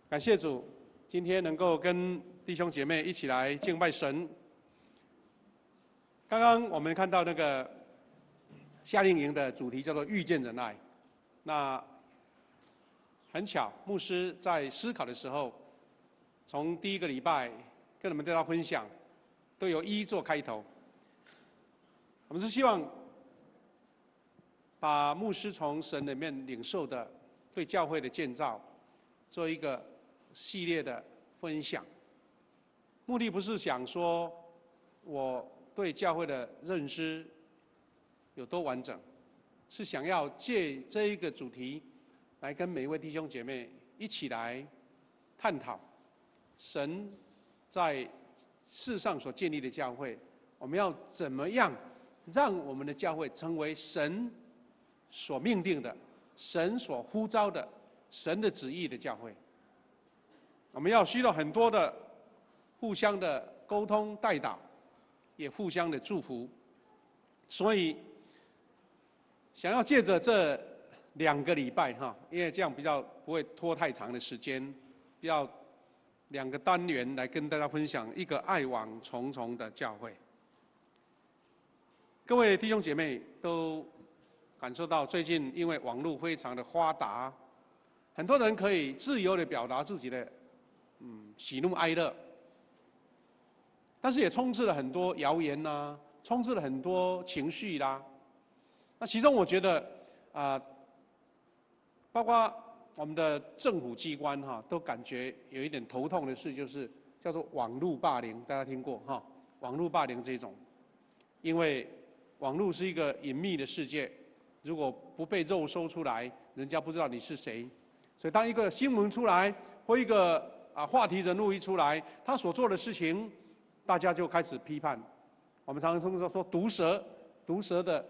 感谢主，今天能够跟弟兄姐妹一起来敬拜神。刚刚我们看到那个夏令营的主题叫做遇见仁爱。那很巧，牧师在思考的时候，从第一个礼拜跟你们大家分享，都由一做开头。我们是希望把牧师从神里面领受的对教会的建造，做一个系列的分享。目的不是想说我对教会的认知有多完整，是想要借这一个主题来跟每一位弟兄姐妹一起来探讨神在世上所建立的教会，我们要怎么样让我们的教会成为神所命定的、神所呼召的、神的旨意的教会。我们要需要很多的互相的沟通带导，也互相的祝福。所以想要借着这2个礼拜因为这样比较不会拖太长的时间，比较2个单元来跟大家分享一个爱网重重的教会。各位弟兄姐妹都感受到，最近因为网络非常的发达，很多人可以自由的表达自己的喜怒哀乐，但是也充斥了很多谣言啦，充斥了很多情绪啦。那其中我觉得包括我们的政府机关都感觉有一点头痛的事，就是叫做网络霸凌，大家听过网络霸凌这种，因为网络是一个隐秘的世界，如果不被肉搜出来，人家不知道你是谁。所以当一个新闻出来，或一个话题人物一出来，他所做的事情，大家就开始批判。我们常常说毒舌的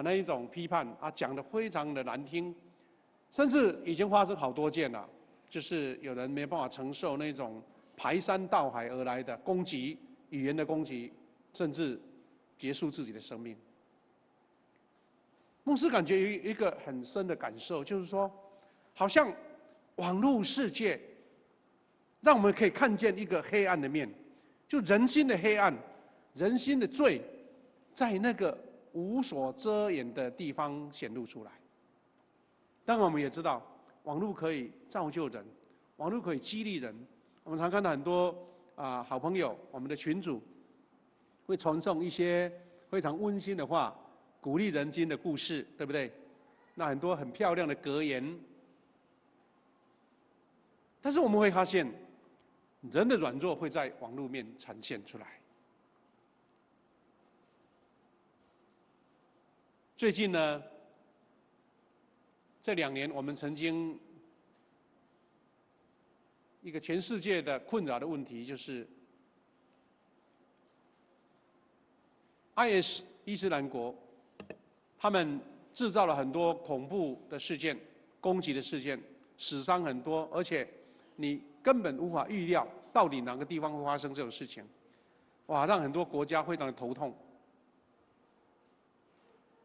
那一种批判讲得非常的难听，甚至已经发生好多件了，就是有人没办法承受那种排山倒海而来的攻击，语言的攻击，甚至结束自己的生命。牧师感觉有一个很深的感受，就是说，好像网络世界让我们可以看见一个黑暗的面，就人心的黑暗，人心的罪，在那个无所遮掩的地方显露出来。当然，我们也知道，网络可以造就人，网络可以激励人。我们常看到很多好朋友，我们的群组会传送一些非常温馨的话，鼓励人心的故事，对不对？那很多很漂亮的格言。但是我们会发现，人的软弱会在网络面呈现出来。最近呢，这2年我们曾经一个全世界的困扰的问题，就是 IS 伊斯兰国，他们制造了很多恐怖的事件、攻击的事件，死伤很多，而且你根本无法预料到底哪个地方会发生这种事情，哇，让很多国家非常的头痛。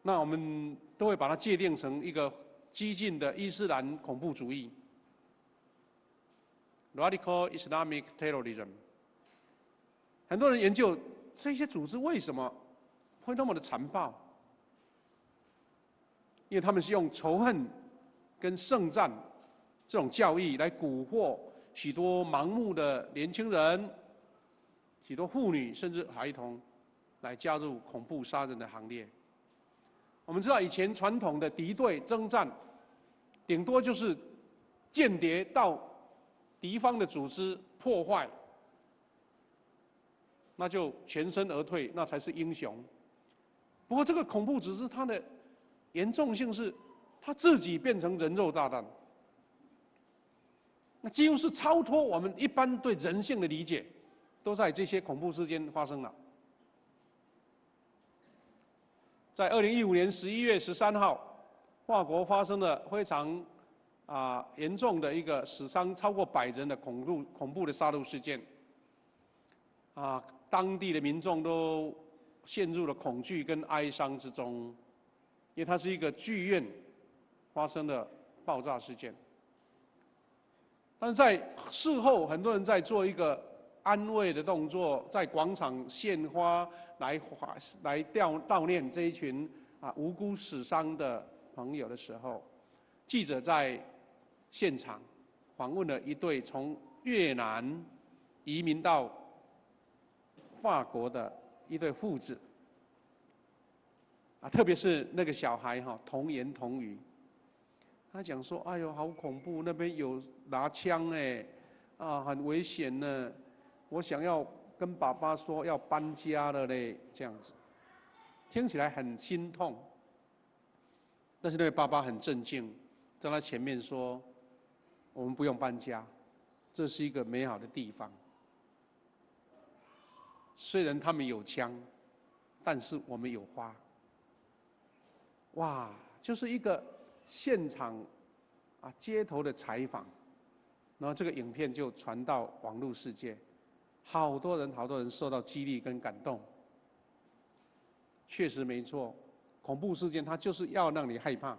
那我们都会把它界定成一个激进的伊斯兰恐怖主义 （Radical Islamic Terrorism）。很多人研究这些组织为什么会那么的残暴，因为他们是用仇恨跟圣战这种教义来蛊惑许多盲目的年轻人、许多妇女甚至孩童，来加入恐怖杀人的行列。我们知道以前传统的敌对征战，顶多就是间谍到敌方的组织破坏，那就全身而退，那才是英雄。不过这个恐怖组织它的严重性是，它自己变成人肉炸弹，那几乎是超脱我们一般对人性的理解，都在这些恐怖事件发生了。在2015年11月13号，法国发生了非常严重的一个死伤超过100人的恐怖的杀戮事件。当地的民众都陷入了恐惧跟哀伤之中，因为它是一个剧院发生的爆炸事件。但是在事后很多人在做一个安慰的动作，在广场献花来悼念这一群无辜死伤的朋友的时候，记者在现场访问了一对从越南移民到法国的一对父子，特别是那个小孩童言童语，他讲说：“哎呦，好恐怖，那边有拿枪哎，很危险呢。我想要跟爸爸说要搬家了嘞，这样子，听起来很心痛。但是那位爸爸很镇静，在他前面说：我们不用搬家，这是一个美好的地方。虽然他们有枪，但是我们有花。”哇，就是一个现场街头的采访，然后这个影片就传到网络世界，好多人受到激励跟感动。确实没错，恐怖事件它就是要让你害怕，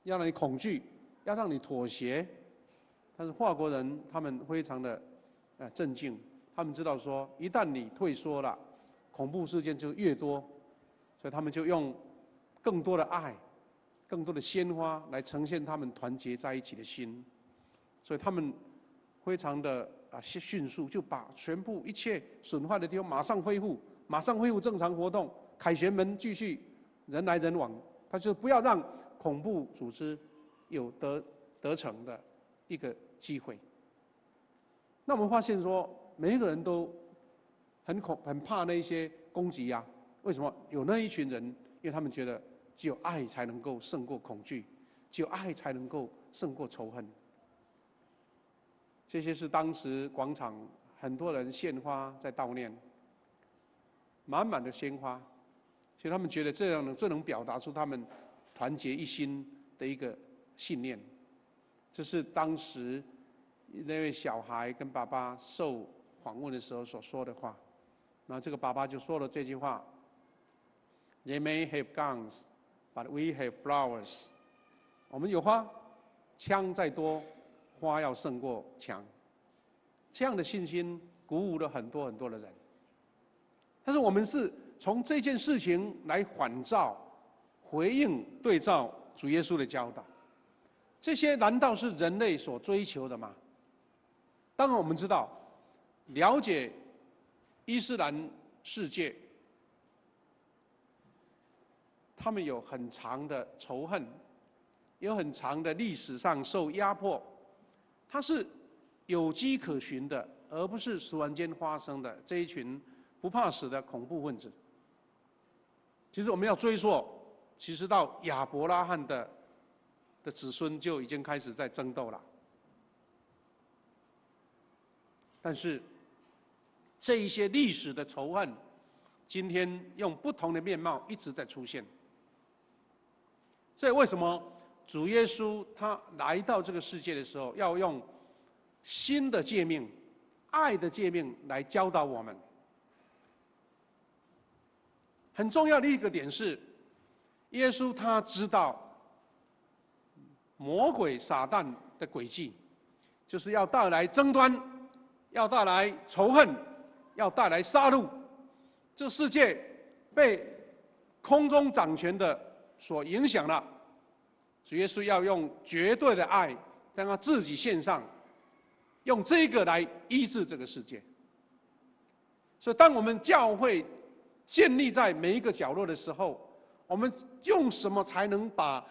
要让你恐惧，要让你妥协。但是法国人他们非常的镇静，他们知道说，一旦你退缩了，恐怖事件就越多，所以他们就用更多的爱、更多的鲜花来呈现他们团结在一起的心，所以他们非常的迅速就把全部一切损坏的地方马上恢复正常活动，凯旋门继续人来人往，他就不要让恐怖组织有得逞的一个机会。那我们发现说，每一个人都很怕那一些攻击啊，为什么？有那一群人，因为他们觉得只有爱才能够胜过恐惧，只有爱才能够胜过仇恨。这些是当时广场很多人献花在悼念，满满的鲜花，所以他们觉得这样最能表达出他们团结一心的一个信念。这是当时那位小孩跟爸爸受访问的时候所说的话。然后这个爸爸就说了这句话 ：“They may have guns, but we have flowers。”我们有花，枪再多，花要胜过枪。这样的信心鼓舞了很多的人。但是我们是从这件事情来反照、回应、对照主耶稣的教导。这些难道是人类所追求的吗？当然，我们知道，了解伊斯兰世界，他们有很长的仇恨，有很长的历史上受压迫，它是有迹可循的，而不是突然间发生的这一群不怕死的恐怖分子。其实我们要追溯，其实到亚伯拉罕的子孙就已经开始在争斗了。但是这一些历史的仇恨，今天用不同的面貌一直在出现。所以为什么主耶稣他来到这个世界的时候，要用新的诫命、爱的诫命来教导我们？很重要的一个点是，耶稣他知道魔鬼撒旦的诡计，就是要带来争端，要带来仇恨，要带来杀戮。这个世界被空中掌权的所影响了，主耶稣要用绝对的爱，将他自己献上，用这个来医治这个世界。所以，当我们教会建立在每一个角落的时候，我们用什么才能把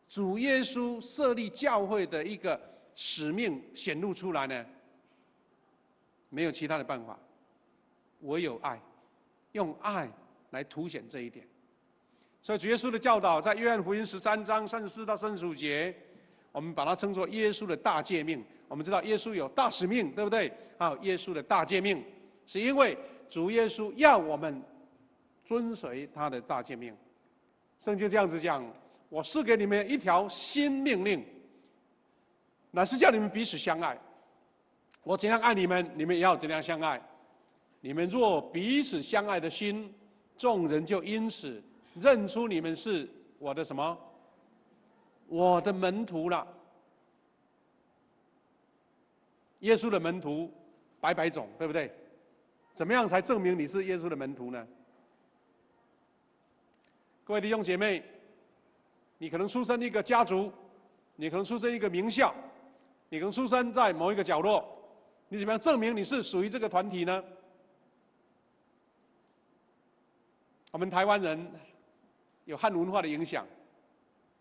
主耶稣设立教会的一个使命显露出来呢？没有其他的办法，唯有爱，用爱来凸显这一点。所以主耶稣的教导在约翰福音13章34到35节，我们把它称作耶稣的大诫命。我们知道耶稣有大使命，对不对？耶稣的大诫命，是因为主耶稣要我们遵随他的大诫命。圣经这样子讲：我赐给你们一条新命令，乃是叫你们彼此相爱。我怎样爱你们，你们也要怎样相爱。你们若彼此相爱的心，众人就因此认出你们是我的什么？我的门徒了。耶稣的门徒百百种，对不对？怎么样才证明你是耶稣的门徒呢？各位弟兄姐妹，你可能出生一个家族，你可能出生一个名校，你可能出生在某一个角落，你怎么样证明你是属于这个团体呢？我们台湾人有汉文化的影响，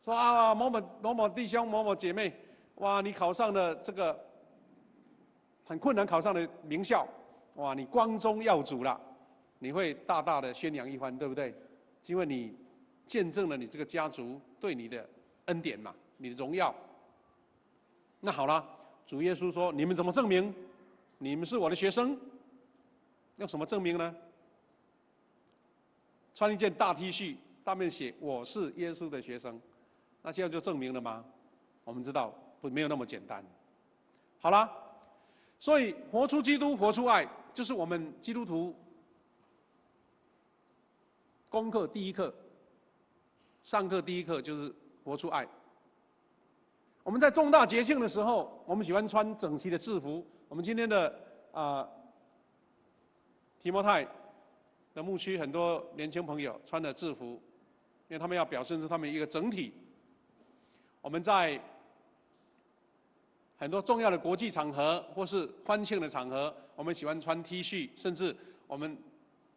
说啊某某弟兄某某姐妹，哇，你考上了这个很困难考上的名校，哇，你光宗耀祖了，你会大大的宣扬一番，对不对？因为你见证了你这个家族对你的恩典嘛，你的荣耀。那好了，主耶稣说：“你们怎么证明你们是我的学生？用什么证明呢？穿一件大 T 恤，上面写‘我是耶稣的学生’，那这样就证明了吗？我们知道没有那么简单。好了，所以活出基督，活出爱，就是我们基督徒功课第一课。上课第一课就是活出爱。我们在重大节庆的时候，我们喜欢穿整齐的制服。我们今天的提摩太的牧区很多年轻朋友穿的制服，因为他们要表现出他们一个整体。我们在很多重要的国际场合或是欢庆的场合，我们喜欢穿 T 恤，甚至我们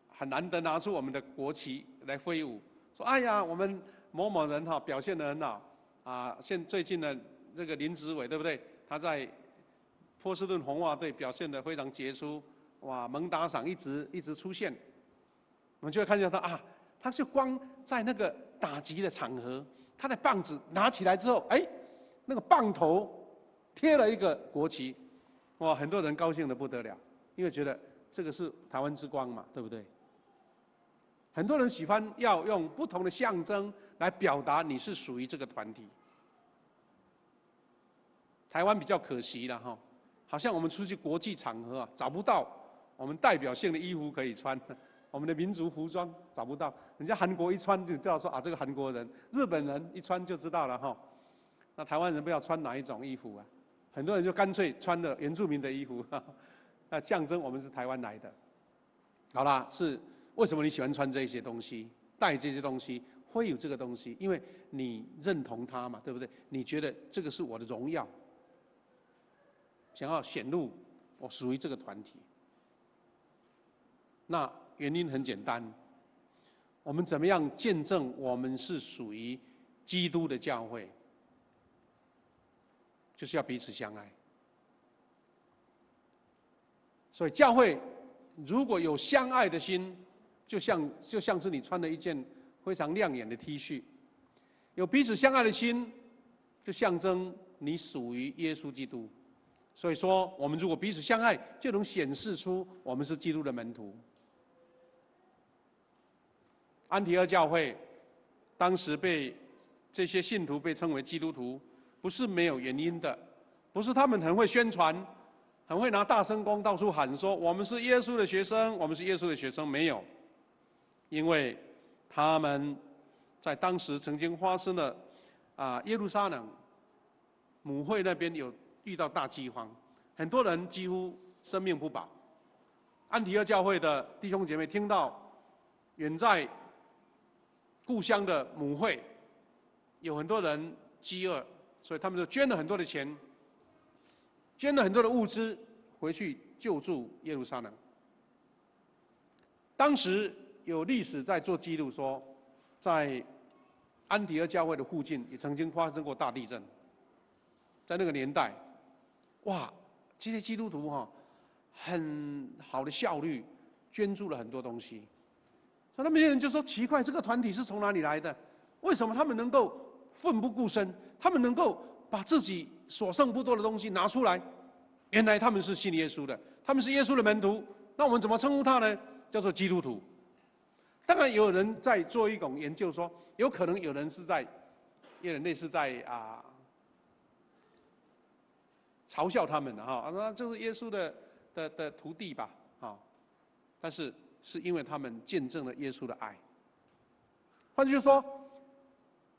很难得拿出我们的国旗来挥舞，说：“哎呀，我们某某人哈表现得很好啊！”最近的这个林子伟，对不对？他在波士顿红袜队表现得非常杰出，哇，猛打赏一直出现。我们就会看见他啊，他就光在那个打击的场合，他的棒子拿起来之后，哎，那个棒头贴了一个国旗，哇，很多人高兴得不得了，因为觉得这个是台湾之光嘛，对不对？很多人喜欢要用不同的象征来表达你是属于这个团体。台湾比较可惜了哈，好像我们出去国际场合啊，找不到我们代表性的衣服可以穿。我们的民族服装找不到，人家韩国一穿就知道说啊，这个韩国人；日本人一穿就知道了哈。那台湾人不知道穿哪一种衣服啊？很多人就干脆穿了原住民的衣服，那象征我们是台湾来的。好啦，是为什么你喜欢穿这些东西，带这些东西，会有这个东西？因为你认同它嘛，对不对？你觉得这个是我的荣耀，想要显露我属于这个团体。那原因很简单，我们怎么样见证我们是属于基督的教会？就是要彼此相爱。所以教会如果有相爱的心，就像是你穿了一件非常亮眼的 T 恤，有彼此相爱的心，就象征你属于耶稣基督。所以说，我们如果彼此相爱，就能显示出我们是基督的门徒。安提阿教会当时被这些信徒被称为基督徒，不是没有原因的，不是他们很会宣传，很会拿大声公到处喊说我们是耶稣的学生，我们是耶稣的学生，没有，因为他们在当时曾经发生了耶路撒冷母会那边有遇到大饥荒，很多人几乎生命不保。安提阿教会的弟兄姐妹听到远在故乡的母会有很多人饥饿，所以他们就捐了很多的钱，捐了很多的物资回去救助耶路撒冷。当时有历史在做记录说，在安提阿教会的附近也曾经发生过大地震。在那个年代，哇，这些基督徒很好的效率，捐助了很多东西。所以那些人就说奇怪，这个团体是从哪里来的？为什么他们能够奋不顾身？他们能够把自己所剩不多的东西拿出来？原来他们是信耶稣的，他们是耶稣的门徒。那我们怎么称呼他呢？叫做基督徒。当然有人在做一种研究说，有可能有人是在，有点类似在嘲笑他们的那就是耶稣的徒弟吧但是是因为他们见证了耶稣的爱。换句话说，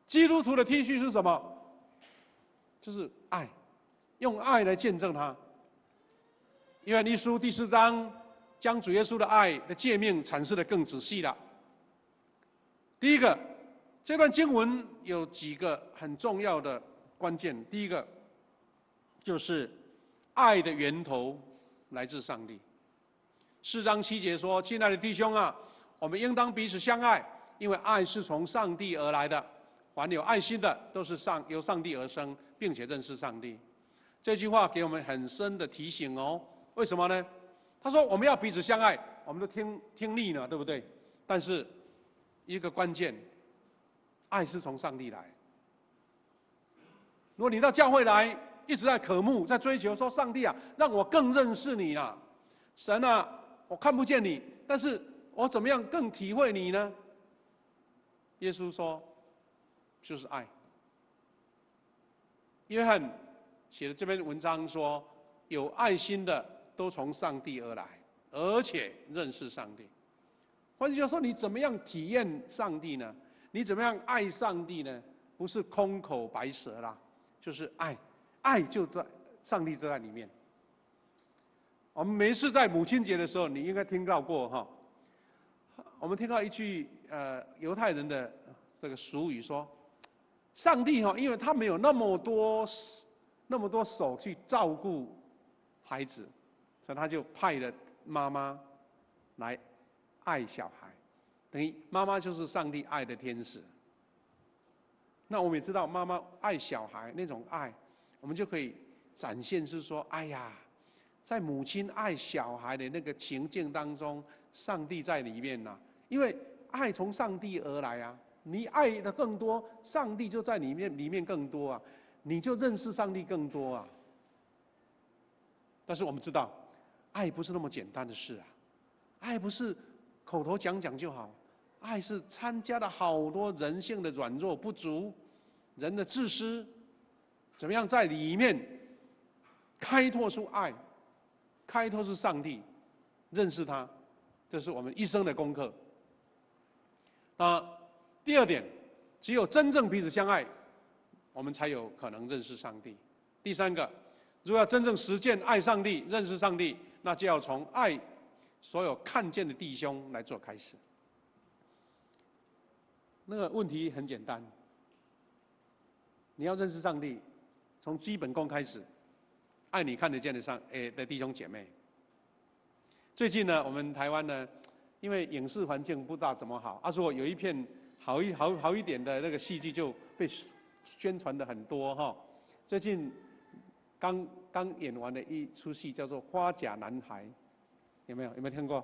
基督徒的 T 恤是什么？就是爱，用爱来见证他。约翰一书第4章将主耶稣的爱的诫命阐释得更仔细了。第一个，这段经文有几个很重要的关键。第一个就是爱的源头来自上帝。4章7节说：“亲爱的弟兄啊，我们应当彼此相爱，因为爱是从上帝而来的。凡有爱心的，都是由上帝而生，并且认识上帝。”这句话给我们很深的提醒哦。为什么呢？他说我们要彼此相爱，我们都听腻了，对不对？但是一个关键，爱是从上帝来。如果你到教会来，一直在渴慕、在追求，说上帝啊，让我更认识你啦，神啊，我看不见你，但是我怎么样更体会你呢？耶稣说，就是爱。约翰写的这篇文章说，有爱心的都从上帝而来，而且认识上帝。换句话说，你怎么样体验上帝呢？你怎么样爱上帝呢？不是空口白舌啦，就是爱，爱就在上帝就在里面。我们每一次在母亲节的时候，你应该听到过哈。我们听到一句犹太人的这个俗语说，上帝哈，因为他没有那么多手去照顾孩子，所以他就派了妈妈来爱小孩，等于妈妈就是上帝爱的天使。那我们也知道，妈妈爱小孩那种爱，我们就可以展现是说，哎呀，在母亲爱小孩的那个情境当中，上帝在里面呐。因为爱从上帝而来啊，你爱的更多，上帝就在里面更多啊，你就认识上帝更多啊。但是我们知道，爱不是那么简单的事啊，爱不是口头讲讲就好，爱是参加了好多人性的软弱不足，人的自私，怎么样在里面开拓出爱，开拓出上帝，认识他，这是我们一生的功课。第二点，只有真正彼此相爱，我们才有可能认识上帝。第三个，如果要真正实践爱上帝、认识上帝，那就要从爱所有看见的弟兄来做开始。那个问题很简单，你要认识上帝，从基本功开始，爱你看得见的弟兄姐妹。最近呢，我们台湾呢，因为影视环境不大怎么好，如果有一片好一点的那个戏剧就被宣传的很多哈。最近刚演完的一出戏叫做《花甲男孩》，有没有听过？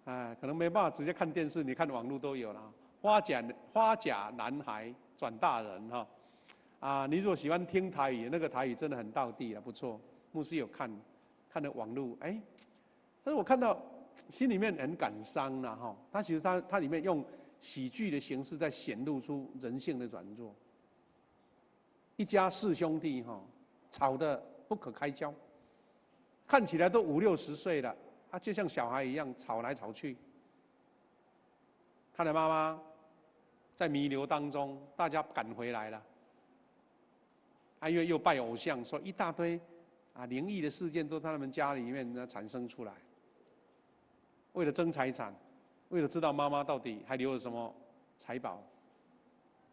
可能没办法直接看电视，你看网络都有了。花甲男孩转大人哈。你如果喜欢听台语，那个台语真的很道地啊，不错。牧师有看了网络，但是我看到心里面很感伤啦哈。他其实他里面用喜剧的形式在显露出人性的软弱。一家4兄弟哈，吵得不可开交，看起来都50、60岁了，就像小孩一样吵来吵去。他的妈妈在弥留当中，大家赶回来了。因为又拜偶像，说一大堆灵异的事件都在他们家里面产生出来。为了争财产，为了知道妈妈到底还留了什么财宝，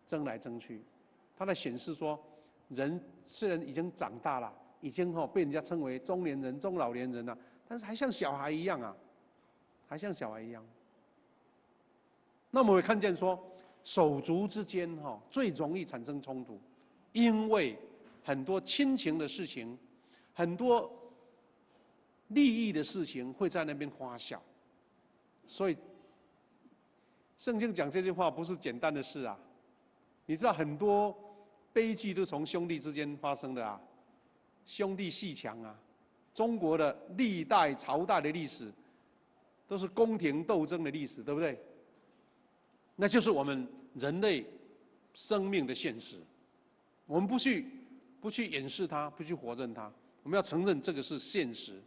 争来争去。他在显示说，人虽然已经长大了，已经被人家称为中年人、中老年人了，但是还像小孩一样啊，还像小孩一样。那我们会看见说，手足之间最容易产生冲突，因为很多亲情的事情，很多利益的事情会在那边发酵。所以，圣经讲这句话不是简单的事啊！你知道很多悲剧都从兄弟之间发生的啊，兄弟阋墙啊，中国的历代朝代的历史，都是宫廷斗争的历史，对不对？那就是我们人类生命的现实。我们不去掩饰它，不去否认它，我们要承认这个是现实。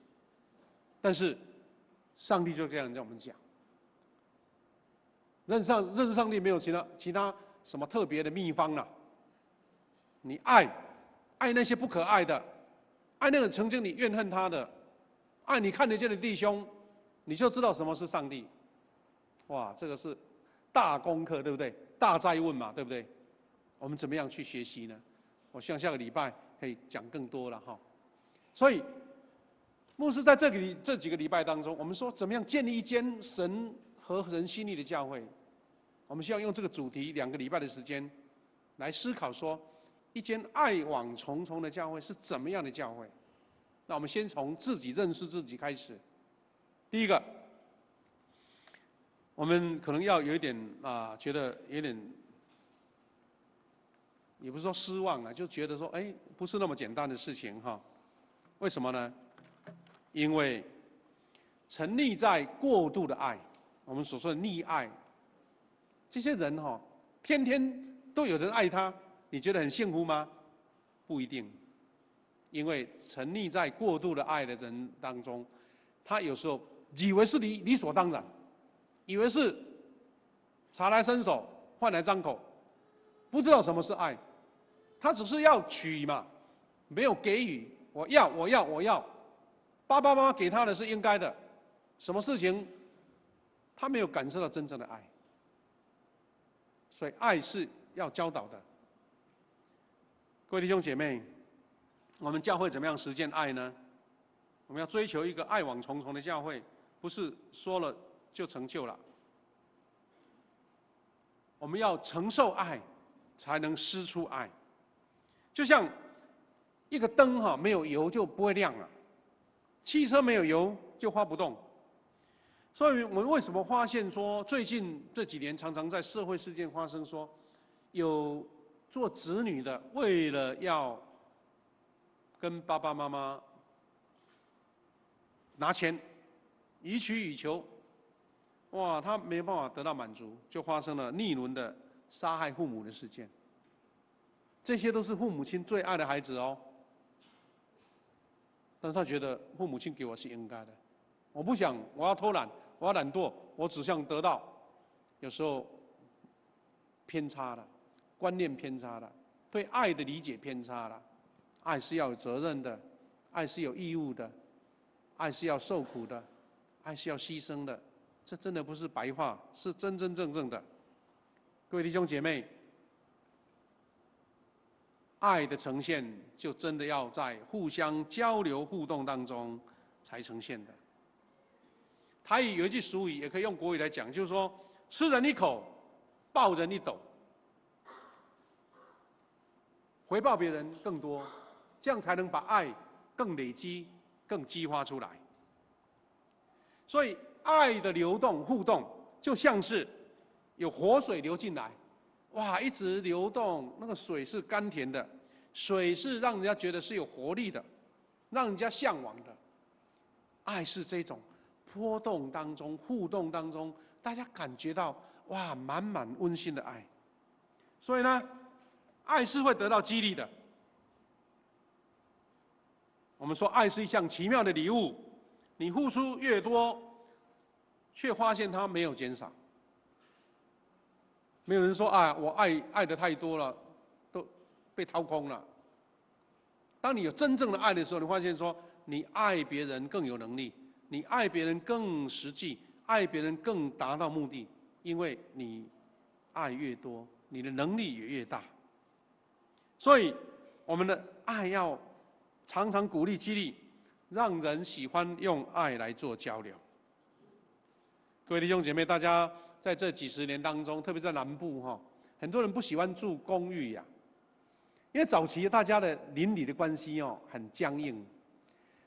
但是，上帝就这样跟我们讲。认识上帝没有其他什么特别的秘方啦。你爱那些不可爱的，爱那个曾经你怨恨他的，爱你看得见的弟兄，你就知道什么是上帝。哇，这个是大功课，对不对？大哉问嘛，对不对？我们怎么样去学习呢？我希望下个礼拜可以讲更多了哈。所以，牧师在这几个礼拜当中，我们说怎么样建立一间神合人心意的教会。我们希望用这个主题2个礼拜的时间，来思考说，一间爱网重重的教会是怎么样的教会。那我们先从自己认识自己开始。第一个，我们可能要有一点觉得有点，也不是说失望啊，就觉得说，哎，不是那么简单的事情哈。为什么呢？因为沉溺在过度的爱，我们所说的溺爱。这些人天天都有人爱他，你觉得很幸福吗？不一定，因为沉溺在过度的爱的人当中，他有时候以为是理所当然，以为是茶来伸手，饭来张口，不知道什么是爱，他只是要取嘛，没有给予，我要，爸爸妈妈给他的是应该的，什么事情他没有感受到真正的爱。所以爱是要教导的。各位弟兄姐妹，我们教会怎么样实践爱呢？我们要追求一个爱网重重的教会，不是说了就成就了。我们要承受爱，才能施出爱。就像一个灯没有油就不会亮了，汽车没有油就发不动。所以我们为什么发现说，最近这几年常常在社会事件发生说，有做子女的为了要跟爸爸妈妈拿钱，予取予求，哇，他没办法得到满足，就发生了逆伦的杀害父母的事件。这些都是父母亲最爱的孩子哦，但是他觉得父母亲给我是应该的，我不想，我要偷懒，我要懒惰，我只想得到。有时候偏差了，观念偏差了，对爱的理解偏差了。爱是要有责任的，爱是有义务的，爱是要受苦的，爱是要牺牲的。这真的不是白话，是真真正正的。各位弟兄姐妹，爱的呈现就真的要在互相交流互动当中才呈现的。台语有一句俗语，也可以用国语来讲，就是说吃人一口，报人一斗，回报别人更多，这样才能把爱更累积、更激发出来。所以爱的流动互动，就像是有活水流进来，哇，一直流动，那个水是甘甜的，水是让人家觉得是有活力的，让人家向往的。爱是这种波动当中、互动当中，大家感觉到哇，满满温馨的爱。所以呢，爱是会得到激励的。我们说，爱是一项奇妙的礼物，你付出越多，却发现它没有减少。没有人说啊，我爱的太多了，都被掏空了。当你有真正的爱的时候，你发现说，你爱别人更有能力，你爱别人更实际，爱别人更达到目的，因为你爱越多，你的能力也越大。所以，我们的爱要常常鼓励激励，让人喜欢用爱来做交流。各位弟兄姐妹，大家在这几十年当中，特别在南部很多人不喜欢住公寓呀，因为早期大家的邻里的关系很僵硬，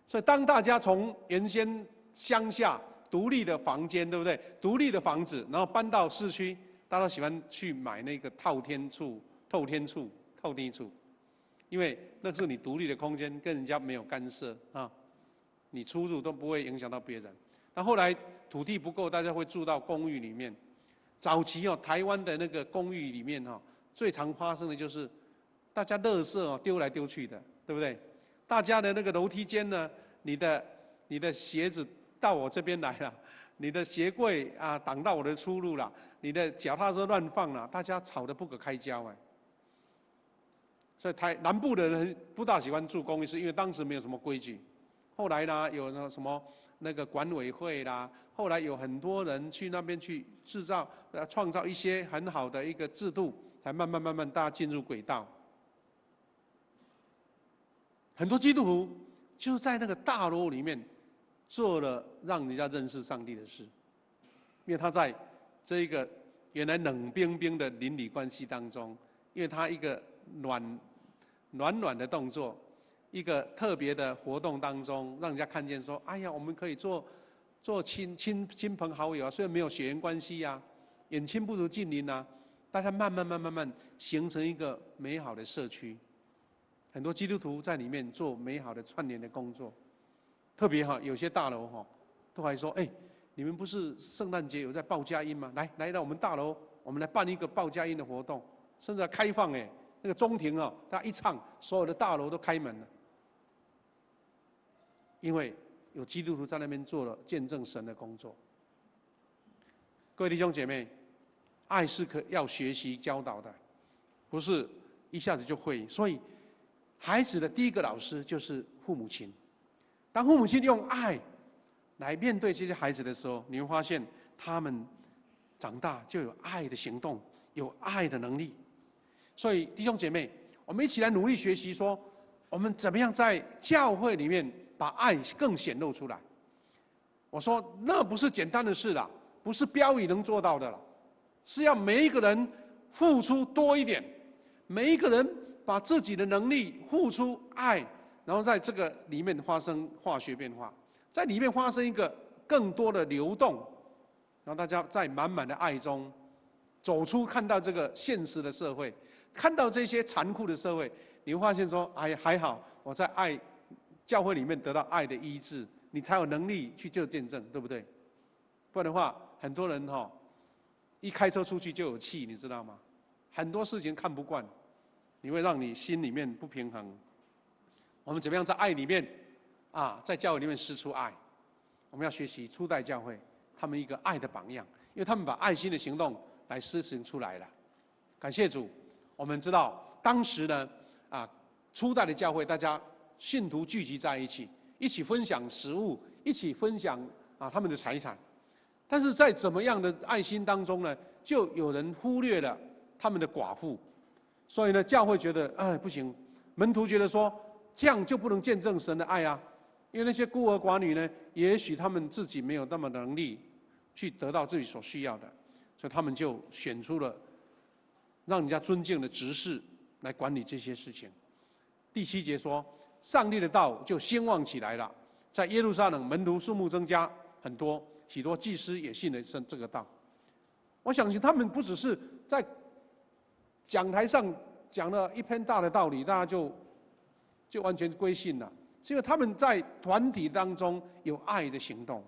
所以当大家从原先乡下独立的房间，对不对？独立的房子，然后搬到市区，大家都喜欢去买那个透天厝、透地厝，因为那是你独立的空间，跟人家没有干涉啊，你出入都不会影响到别人。那后来土地不够，大家会住到公寓里面。早期台湾的那个公寓里面最常发生的就是大家垃圾丢来丢去的，对不对？大家的那个楼梯间呢，你的鞋子到我这边来了，你的鞋柜挡到我的出路了，你的脚踏车乱放了，大家吵得不可开交哎。所以南部的人不大喜欢住公寓，是因为当时没有什么规矩，后来呢，有那什么那个管委会啦，后来有很多人去那边去制造、创造一些很好的一个制度，才慢慢大家进入轨道。很多基督徒就在那个大楼里面做了让人家认识上帝的事，因为他在这一个原来冷冰冰的邻里关系当中，因为他一个暖的动作，一个特别的活动当中，让人家看见说：哎呀，我们可以做亲朋好友啊，虽然没有血缘关系啊，远亲不如近邻啊，大家慢慢形成一个美好的社区。很多基督徒在里面做美好的串联的工作，特别有些大楼都还说：哎，你们不是圣诞节有在报佳音吗？来到我们大楼，我们来办一个报佳音的活动，甚至还开放那个中庭大家一唱，所有的大楼都开门了，因为有基督徒在那边做了见证神的工作。各位弟兄姐妹，爱是要学习教导的，不是一下子就会。所以，孩子的第一个老师就是父母亲。当父母亲用爱来面对这些孩子的时候，你会发现他们长大就有爱的行动，有爱的能力。所以，弟兄姐妹，我们一起来努力学习，说我们怎么样在教会里面把爱更显露出来。我说那不是简单的事啦，不是标语能做到的了，是要每一个人付出多一点，每一个人把自己的能力付出爱，然后在这个里面发生化学变化，在里面发生一个更多的流动，然后大家在满满的爱中走出，看到这个现实的社会，看到这些残酷的社会，你会发现说：哎，还好我在爱教会里面得到爱的医治，你才有能力去做见证，对不对？不然的话，很多人一开车出去就有气，你知道吗？很多事情看不惯，你会让你心里面不平衡。我们怎么样在爱里面在教会里面施出爱？我们要学习初代教会他们一个爱的榜样，因为他们把爱心的行动来施行出来了。感谢主，我们知道当时呢初代的教会，大家信徒聚集在一起，一起分享食物，一起分享他们的财产。但是在怎么样的爱心当中呢，就有人忽略了他们的寡妇，所以呢，教会觉得不行，门徒觉得说这样就不能见证神的爱啊，因为那些孤儿寡女呢，也许他们自己没有那么能力去得到自己所需要的，所以他们就选出了让人家尊敬的执事来管理这些事情。第7节说，上帝的道就兴旺起来了，在耶路撒冷门徒数目增加很多，许多祭司也信了这个道。我相信他们不只是在讲台上讲了一篇大的道理，大家就完全归信了，是因为他们在团体当中有爱的行动。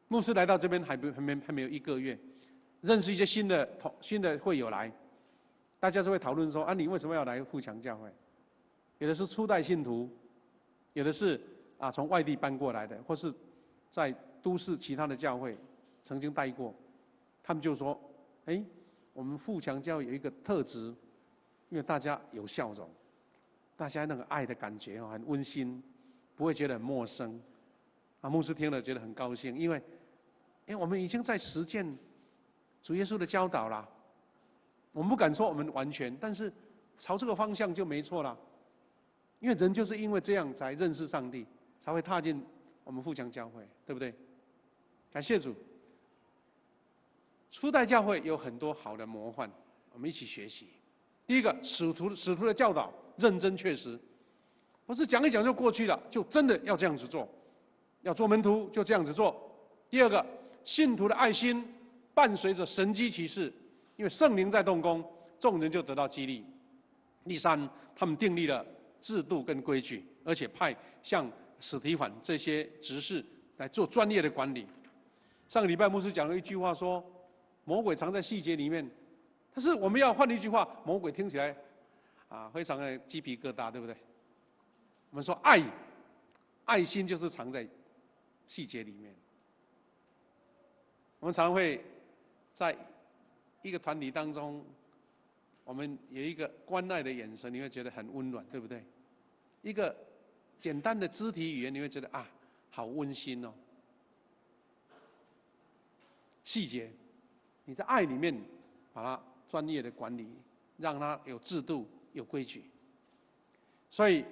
牧师来到这边还没有1个月，认识一些新的会友来，大家就会讨论说：你为什么要来富强教会？有的是初代信徒，有的是从外地搬过来的，或是在都市其他的教会曾经待过。他们就说：我们富强教会有一个特质，因为大家有笑容，大家那个爱的感觉很温馨，不会觉得很陌生。牧师听了觉得很高兴，因为我们已经在实践主耶稣的教导啦。我们不敢说我们完全，但是朝这个方向就没错啦。因为人就是因为这样才认识上帝，才会踏进我们富强教会，对不对？感谢主。初代教会有很多好的模范，我们一起学习。第一个，使徒的教导认真确实，不是讲一讲就过去了，就真的要这样子做，要做门徒就这样子做。第二个，信徒的爱心伴随着神迹奇事，因为圣灵在动工，众人就得到激励。第三，他们订立了制度跟规矩，而且派像史提反这些执事来做专业的管理。上个礼拜牧师讲了一句话说，魔鬼藏在细节里面，但是我们要换一句话，魔鬼听起来非常的鸡皮疙瘩，对不对？我们说爱心就是藏在细节里面。我们常会在一个团体当中，我们有一个关爱的眼神，你会觉得很温暖，对不对？一个简单的肢体语言，你会觉得啊，好温馨哦。细节，你在爱里面把它专业的管理，让它有制度、有规矩。所以，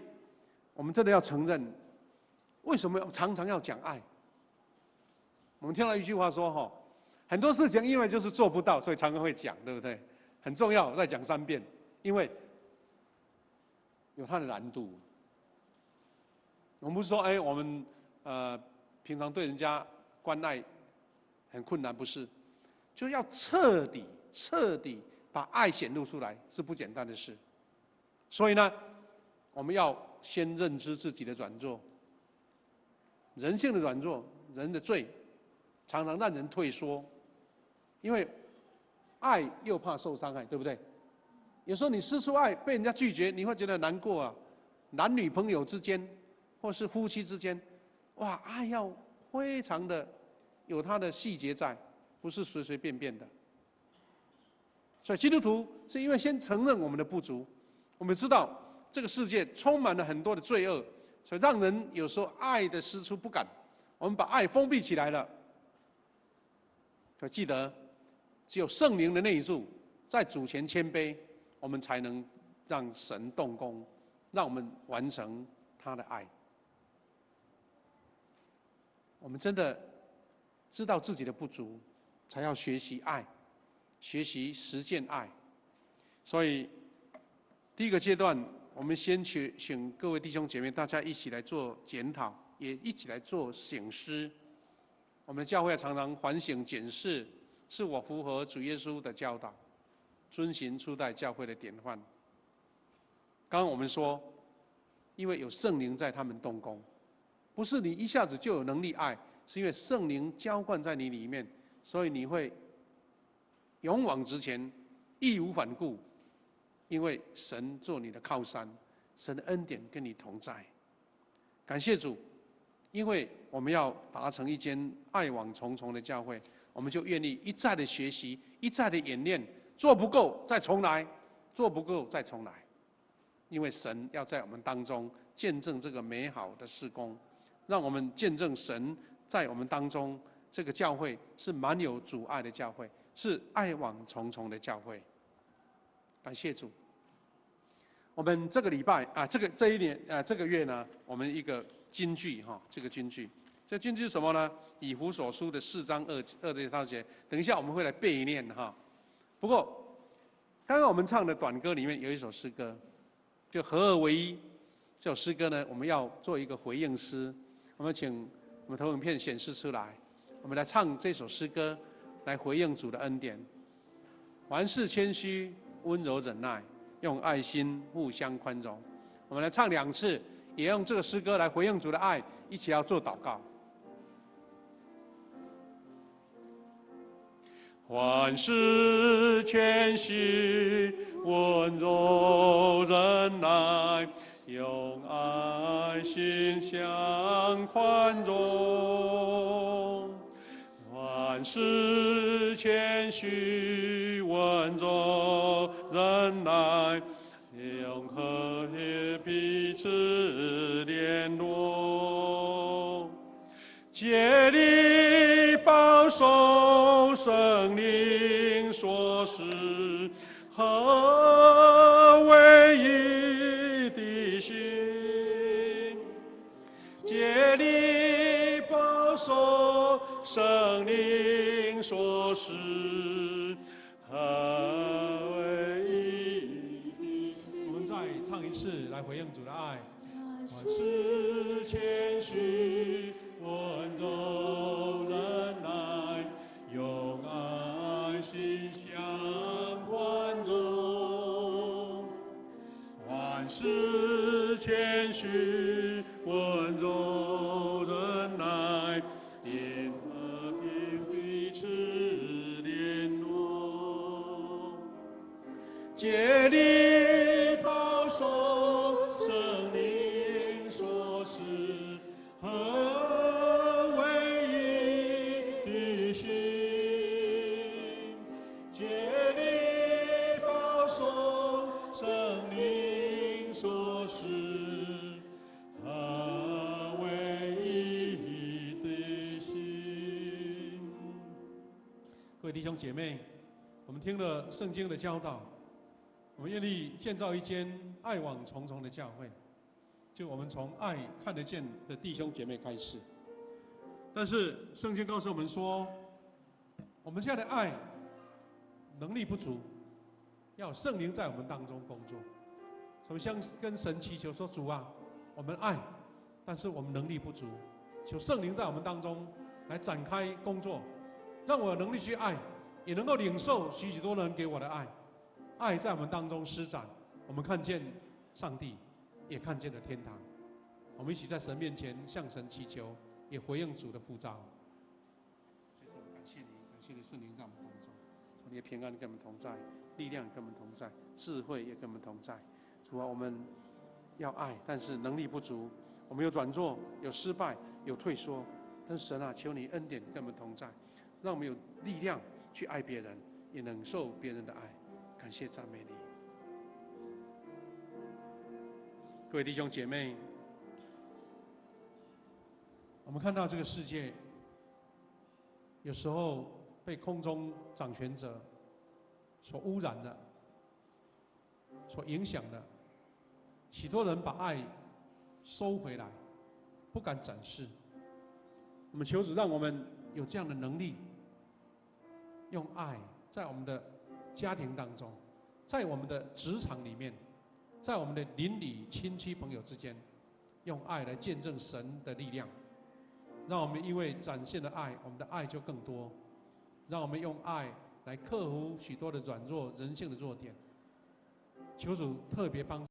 我们真的要承认，为什么常常要讲爱？我们听到一句话说，哈，很多事情因为就是做不到，所以常常会讲，对不对？很重要，我再讲3遍，因为有它的难度。我们不是说，哎，我们平常对人家关爱很困难，不是，就要彻底把爱显露出来，是不简单的事。所以呢，我们要先认知自己的软弱，人性的软弱，人的罪，常常让人退缩，因为爱又怕受伤害，对不对？有时候你施出爱被人家拒绝，你会觉得难过啊。男女朋友之间，或是夫妻之间，哇，爱要非常的有它的细节在，不是随随便便的。所以基督徒是因为先承认我们的不足，我们知道这个世界充满了很多的罪恶，所以让人有时候爱的施出不敢，我们把爱封闭起来了。可记得，只有圣灵的内住，在主前谦卑，我们才能让神动工，让我们完成他的爱。我们真的知道自己的不足，才要学习爱，学习实践爱。所以，第一个阶段，我们先请各位弟兄姐妹，大家一起来做检讨，也一起来做省思。我们的教会常常反省检视，是我符合主耶稣的教导，遵循初代教会的典范。刚刚我们说，因为有圣灵在他们动工，不是你一下子就有能力爱，是因为圣灵浇灌在你里面，所以你会勇往直前，义无反顾，因为神做你的靠山，神的恩典跟你同在。感谢主，因为我们要达成一间爱网重重的教会，我们就愿意一再的学习，一再的演练，做不够再重来，做不够再重来。因为神要在我们当中见证这个美好的事工，让我们见证神在我们当中，这个教会是满有主爱的教会，是爱网重重的教会。感谢主。我们这个礼拜啊，这一年这个月呢，我们一个金句哈，这个金句，这金句是什么呢？以弗所书的4章2这节，等一下我们会来背念哈。不过，刚刚我们唱的短歌里面有一首诗歌，就合而为一。这首诗歌呢，我们要做一个回应诗，我们请我们投影片显示出来，我们来唱这首诗歌，来回应主的恩典。凡事谦虚，温柔忍耐，用爱心互相宽容。我们来唱2次，也用这个诗歌来回应主的爱，一起要做祷告。凡事谦虚，温柔忍耐，用爱心相宽容。凡事谦虚，温柔忍耐，用和谐彼此联络，竭力保守圣灵所示合为一的心，竭力保守圣灵所示合为一的心。我们再唱一次，来回应主的爱。凡事谦虚，温柔忍耐，用爱心相宽容。凡事谦虚，温柔忍耐，因和平彼此联络，竭力保守圣灵所示合为一的心，竭力保守圣灵所示兄姐妹，我们听了圣经的教导，我们愿意建造一间爱网重重的教会。就我们从爱看得见的弟兄姐妹开始。但是圣经告诉我们说，我们现在的爱能力不足，要圣灵在我们当中工作。我们向跟神祈求说：主啊，我们爱，但是我们能力不足，求圣灵在我们当中来展开工作，让我有能力去爱，也能够领受许许多人给我的爱。爱在我们当中施展，我们看见上帝，也看见了天堂。我们一起在神面前向神祈求，也回应主的呼召。谢谢我们感谢你，感谢你圣灵在我们当中，求你的平安跟我们同在，力量跟我们同在，智慧也跟我们同在。主啊，我们要爱，但是能力不足，我们有软弱，有失败，有退缩。但是神啊，求你恩典跟我们同在，让我们有力量去爱别人，也能受别人的爱。感谢赞美你，各位弟兄姐妹，我们看到这个世界，有时候被空中掌权者所污染了，所影响了。许多人把爱收回来，不敢展示。我们求主让我们有这样的能力，用爱在我们的家庭当中，在我们的职场里面，在我们的邻里亲戚朋友之间，用爱来见证神的力量。让我们因为展现了爱，我们的爱就更多。让我们用爱来克服许多的软弱、人性的弱点。求主特别帮助。